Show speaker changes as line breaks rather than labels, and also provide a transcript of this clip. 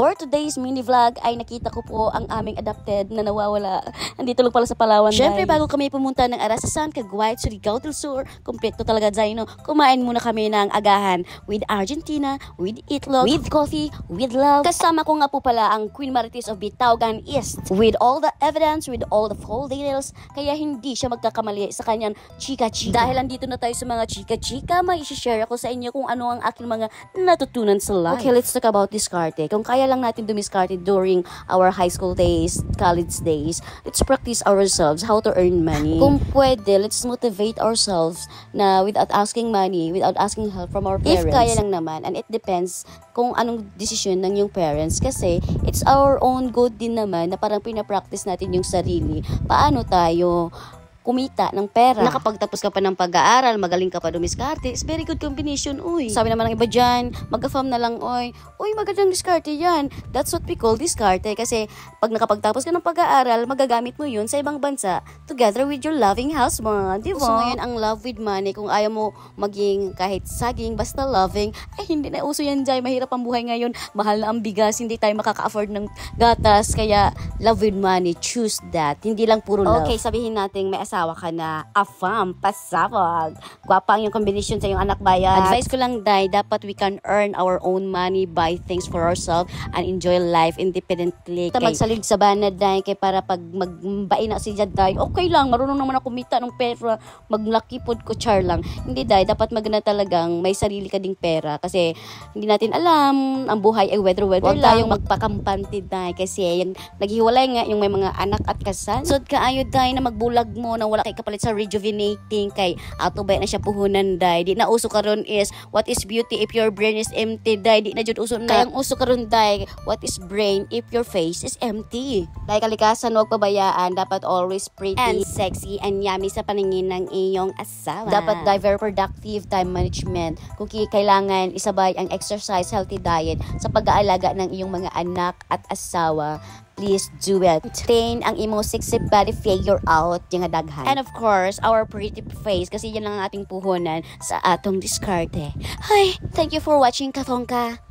For today's mini vlog ay nakita ko po ang aming adopted na nawawala. Andito lang pala sa Palawan. Syempre bago kami pumunta ng Arasasan, Cagaguay, Surigao del Sur, kompleto talaga dyan, no? Kumain muna kami ng agahan with Argentina, with itlog, with coffee, with love. Kasama ko nga po pala ang Queen Marites of Bitaugan East with all the evidence, with all the full details, kaya hindi siya magkakamali sa kanyang chika-chika. Dahil andito na tayo sa mga chika-chika, may isi-share ako sa inyo kung ano ang aking mga natutunan sa life. Okay, let's talk about diskarte. Kung kaya lang natin dumiskarte during our high school days, college days, let's practice ourselves how to earn money. Kung pwede, let's motivate ourselves na without asking money, without asking help from our parents. If kaya lang naman, and it depends kung anong decision ng yung parents, kasi it's our own good din naman na parang pinapractice natin yung sarili. Paano tayo kumita ng pera? Nakapagtapos ka pa ng pag-aaral, magaling ka pa dumiskarte, it's very good combination, uy. Sabi naman ng iba dyan, mag-farm na lang, uy, magandang diskarte yan. That's what we call diskarte, kasi pag nakapagtapos ka ng pag-aaral, magagamit mo yun sa ibang bansa, together with your loving husband, di ba? So ngayon, ang love with money, kung ayaw mo maging kahit saging, basta loving, ay hindi na uso yan dyan, mahirap ang buhay ngayon, mahal na ang bigas, hindi tayo makaka-afford ng gatas, kaya love with money, choose that, hindi lang puro love. Okay, sabihin natin, may asawa ka na, afam, pasabog. Gwapa ang yung combination sa yung anak bayan. Advice ko lang, Day, dapat we can earn our own money, buy things for ourselves, and enjoy life independently. Magsalig sa banad, Day, kay para pag magbain na si Jad, Day, okay lang, marunong naman ako kumita ng pera, maglaki pod ko, char lang. Hindi, Day, dapat maganda talagang may sarili ka ding pera, kasi hindi natin alam, ang buhay ay weather-weather lang. Huwag tayong magpakampante, Day, kasi yung naghiwalay nga, yung may mga anak at kasal. So, kaayo, Day, na magbulag mo, na wala kay kapalit sa rejuvenating, kay ato ba na siya puhunan, Day. Di na uso karon is what is beauty if your brain is empty, Day. Di na jud uso na. Kayang uso karon, Day, what is brain if your face is empty. Day, kalikasan, huwag pabayaan, dapat always pretty and sexy and yummy sa paningin ng iyong asawa. Dapat, Day, very productive time management. Kung kailangan isabay ang exercise, healthy diet sa pag-aalaga ng iyong mga anak at asawa, please do it. Maintain ang imo sexy body figure out, yung daghan. And of course, our pretty face, kasi yan lang ang ating puhunan sa atong diskarte. Hi, thank you for watching, Katongka.